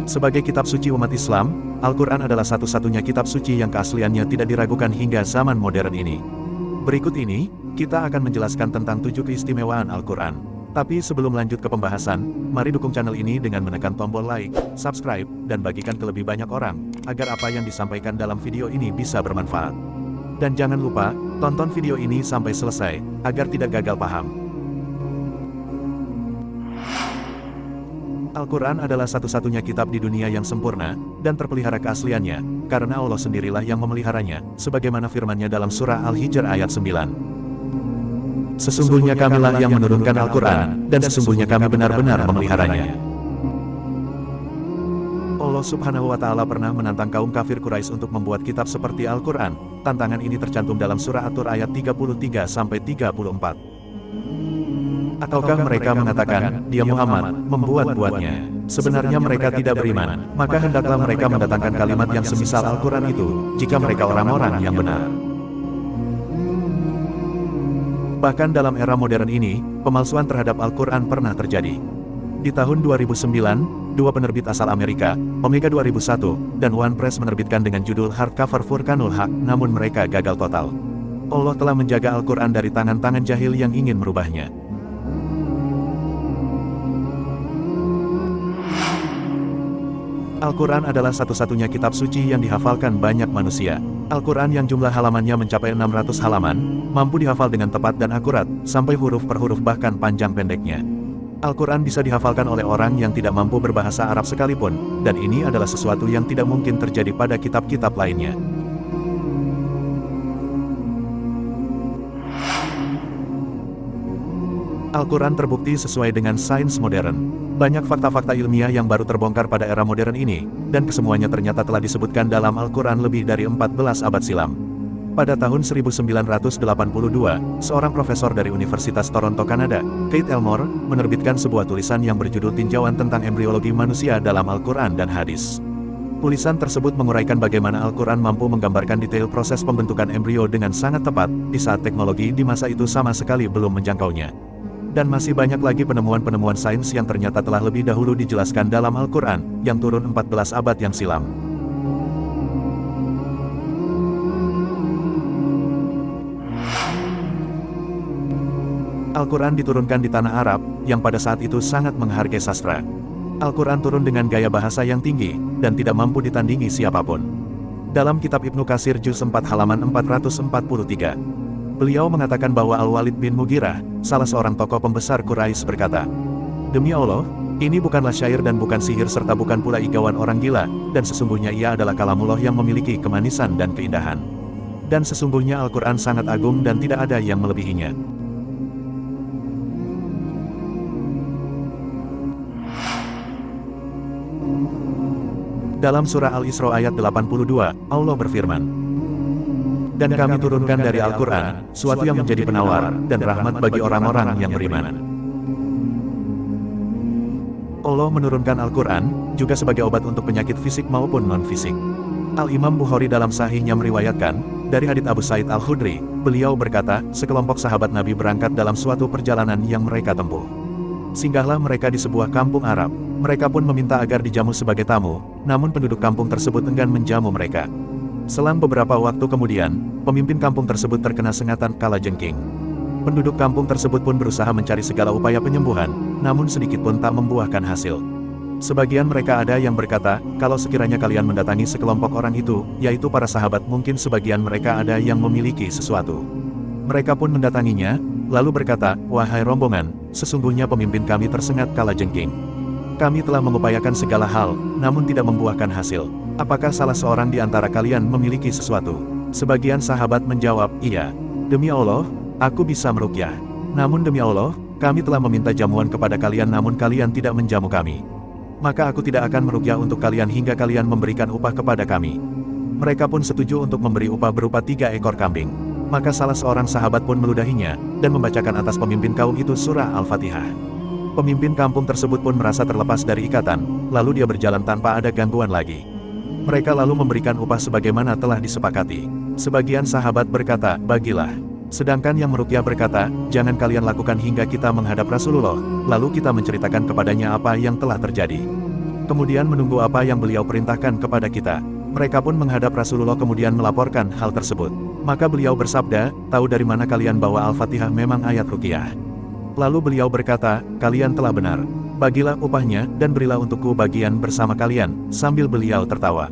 Sebagai kitab suci umat Islam, Al-Quran adalah satu-satunya kitab suci yang keasliannya tidak diragukan hingga zaman modern ini. Berikut ini, kita akan menjelaskan tentang 7 keistimewaan Al-Quran. Tapi sebelum lanjut ke pembahasan, mari dukung channel ini dengan menekan tombol like, subscribe, dan bagikan ke lebih banyak orang, agar apa yang disampaikan dalam video ini bisa bermanfaat. Dan jangan lupa, tonton video ini sampai selesai, agar tidak gagal paham. Al-Quran adalah satu-satunya kitab di dunia yang sempurna, dan terpelihara keasliannya, karena Allah sendirilah yang memeliharanya, sebagaimana firman-Nya dalam surah Al-Hijr ayat 9. Sesungguhnya kamilah yang menurunkan Al-Quran, dan sesungguhnya kami benar-benar memeliharanya. Allah Subhanahu wa Ta'ala pernah menantang kaum kafir Quraisy untuk membuat kitab seperti Al-Quran. Tantangan ini tercantum dalam surah At-Tur ayat 33-34. Ataukah mereka mengatakan, dia Muhammad, membuat-buatnya. Sebenarnya mereka tidak beriman, maka hendaklah mereka mendatangkan kalimat yang semisal Al-Quran itu, jika mereka orang-orang yang benar. Bahkan dalam era modern ini, pemalsuan terhadap Al-Quran pernah terjadi. Di tahun 2009, dua penerbit asal Amerika, Omega 2001, dan One Press menerbitkan dengan judul hardcover Furqanul Haq, namun mereka gagal total. Allah telah menjaga Al-Quran dari tangan-tangan jahil yang ingin merubahnya. Al-Quran adalah satu-satunya kitab suci yang dihafalkan banyak manusia. Al-Quran yang jumlah halamannya mencapai 600 halaman, mampu dihafal dengan tepat dan akurat, sampai huruf per huruf bahkan panjang pendeknya. Al-Quran bisa dihafalkan oleh orang yang tidak mampu berbahasa Arab sekalipun, dan ini adalah sesuatu yang tidak mungkin terjadi pada kitab-kitab lainnya. Al-Quran terbukti sesuai dengan sains modern. Banyak fakta-fakta ilmiah yang baru terbongkar pada era modern ini, dan kesemuanya ternyata telah disebutkan dalam Al-Quran lebih dari 14 abad silam. Pada tahun 1982, seorang profesor dari Universitas Toronto, Kanada, Keith Elmore, menerbitkan sebuah tulisan yang berjudul Tinjauan tentang Embriologi Manusia dalam Al-Quran dan Hadis. Tulisan tersebut menguraikan bagaimana Al-Quran mampu menggambarkan detail proses pembentukan embrio dengan sangat tepat, di saat teknologi di masa itu sama sekali belum menjangkaunya. Dan masih banyak lagi penemuan-penemuan sains yang ternyata telah lebih dahulu dijelaskan dalam Al-Quran, yang turun 14 abad yang silam. Al-Quran diturunkan di tanah Arab, yang pada saat itu sangat menghargai sastra. Al-Quran turun dengan gaya bahasa yang tinggi, dan tidak mampu ditandingi siapapun. Dalam kitab Ibnu Katsir juz 4 halaman 443, beliau mengatakan bahwa Al-Walid bin Mughirah, salah seorang tokoh pembesar Quraisy berkata, "Demi Allah, ini bukanlah syair dan bukan sihir serta bukan pula igawan orang gila, dan sesungguhnya ia adalah kalamullah yang memiliki kemanisan dan keindahan. Dan sesungguhnya Al-Quran sangat agung dan tidak ada yang melebihinya." Dalam surah Al-Isra ayat 82, Allah berfirman, "Dan kami turunkan dari Al-Quran, suatu yang menjadi penawar, dan rahmat bagi orang-orang yang beriman." Allah menurunkan Al-Quran, juga sebagai obat untuk penyakit fisik maupun non-fisik. Al-Imam Bukhari dalam sahihnya meriwayatkan, dari hadits Abu Sa'id Al-Khudri, beliau berkata, sekelompok sahabat Nabi berangkat dalam suatu perjalanan yang mereka tempuh. Singgahlah mereka di sebuah kampung Arab. Mereka pun meminta agar dijamu sebagai tamu, namun penduduk kampung tersebut enggan menjamu mereka. Selang beberapa waktu kemudian, pemimpin kampung tersebut terkena sengatan kalajengking. Penduduk kampung tersebut pun berusaha mencari segala upaya penyembuhan, namun sedikit pun tak membuahkan hasil. Sebagian mereka ada yang berkata, kalau sekiranya kalian mendatangi sekelompok orang itu, yaitu para sahabat, mungkin sebagian mereka ada yang memiliki sesuatu. Mereka pun mendatanginya, lalu berkata, "Wahai rombongan, sesungguhnya pemimpin kami tersengat kalajengking. Kami telah mengupayakan segala hal, namun tidak membuahkan hasil. Apakah salah seorang di antara kalian memiliki sesuatu?" Sebagian sahabat menjawab, "Iya. Demi Allah, aku bisa meruqyah. Namun demi Allah, kami telah meminta jamuan kepada kalian namun kalian tidak menjamu kami. Maka aku tidak akan meruqyah untuk kalian hingga kalian memberikan upah kepada kami." Mereka pun setuju untuk memberi upah berupa 3 ekor kambing. Maka salah seorang sahabat pun meludahinya, dan membacakan atas pemimpin kaum itu surah Al-Fatihah. Pemimpin kampung tersebut pun merasa terlepas dari ikatan, lalu dia berjalan tanpa ada gangguan lagi. Mereka lalu memberikan upah sebagaimana telah disepakati. Sebagian sahabat berkata, "Bagilah." Sedangkan yang meruqyah berkata, "Jangan kalian lakukan hingga kita menghadap Rasulullah, lalu kita menceritakan kepadanya apa yang telah terjadi." kemudian menunggu apa yang beliau perintahkan kepada kita. Mereka pun menghadap Rasulullah kemudian melaporkan hal tersebut. Maka beliau bersabda, tahu dari mana kalian bahwa Al-Fatihah memang ayat ruqyah? Lalu beliau berkata, kalian telah benar. Bagilah upahnya, dan berilah untukku bagian bersama kalian, sambil beliau tertawa.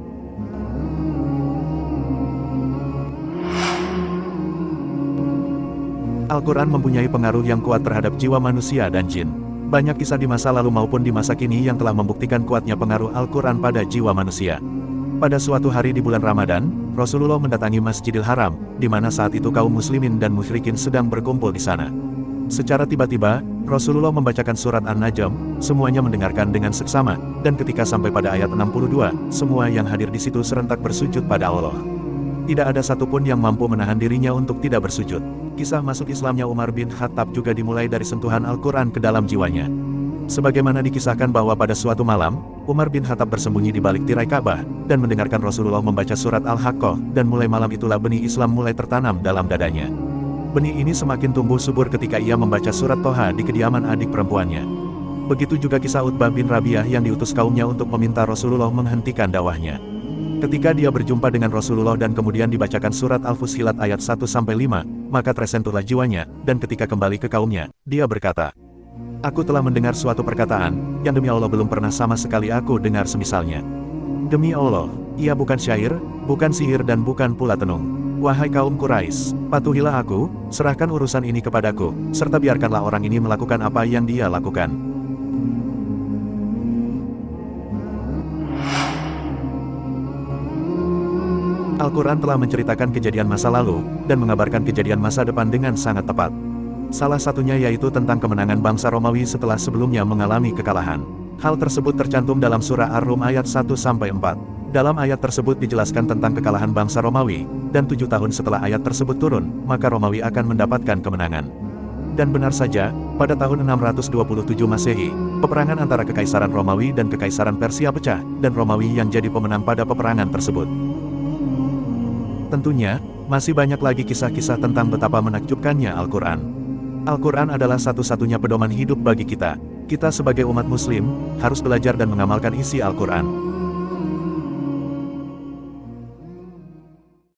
Al-Quran mempunyai pengaruh yang kuat terhadap jiwa manusia dan jin. Banyak kisah di masa lalu maupun di masa kini yang telah membuktikan kuatnya pengaruh Al-Quran pada jiwa manusia. Pada suatu hari di bulan Ramadan, Rasulullah mendatangi Masjidil Haram, di mana saat itu kaum muslimin dan musyrikin sedang berkumpul di sana. Secara tiba-tiba, Rasulullah membacakan surat An-Najm, semuanya mendengarkan dengan seksama, dan ketika sampai pada ayat 62, semua yang hadir di situ serentak bersujud pada Allah. Tidak ada satupun yang mampu menahan dirinya untuk tidak bersujud. Kisah masuk Islamnya Umar bin Khattab juga dimulai dari sentuhan Al-Quran ke dalam jiwanya. Sebagaimana dikisahkan bahwa pada suatu malam, Umar bin Khattab bersembunyi di balik tirai Ka'bah, dan mendengarkan Rasulullah membaca surat Al-Haqqah, dan mulai malam itulah benih Islam mulai tertanam dalam dadanya. Benih ini semakin tumbuh subur ketika ia membaca surat Toha di kediaman adik perempuannya. Begitu juga kisah Utbah bin Rabi'ah yang diutus kaumnya untuk meminta Rasulullah menghentikan dakwahnya. Ketika dia berjumpa dengan Rasulullah dan kemudian dibacakan surat Al-Fussilat ayat 1-5, maka tersentuhlah jiwanya, dan ketika kembali ke kaumnya, dia berkata, aku telah mendengar suatu perkataan, yang demi Allah belum pernah sama sekali aku dengar semisalnya. Demi Allah, ia bukan syair, bukan sihir dan bukan pula tenung. Wahai kaum Quraisy, patuhilah aku, serahkan urusan ini kepadaku, serta biarkanlah orang ini melakukan apa yang dia lakukan. Al-Quran telah menceritakan kejadian masa lalu, dan mengabarkan kejadian masa depan dengan sangat tepat. Salah satunya yaitu tentang kemenangan bangsa Romawi setelah sebelumnya mengalami kekalahan. Hal tersebut tercantum dalam surah Ar-Rum ayat 1-4. Dalam ayat tersebut dijelaskan tentang kekalahan bangsa Romawi, dan 7 tahun setelah ayat tersebut turun, maka Romawi akan mendapatkan kemenangan. Dan benar saja, pada tahun 627 Masehi, peperangan antara Kekaisaran Romawi dan Kekaisaran Persia pecah, dan Romawi yang jadi pemenang pada peperangan tersebut. Tentunya, masih banyak lagi kisah-kisah tentang betapa menakjubkannya Al-Quran. Al-Quran adalah satu-satunya pedoman hidup bagi kita. Kita sebagai umat muslim, harus belajar dan mengamalkan isi Al-Quran.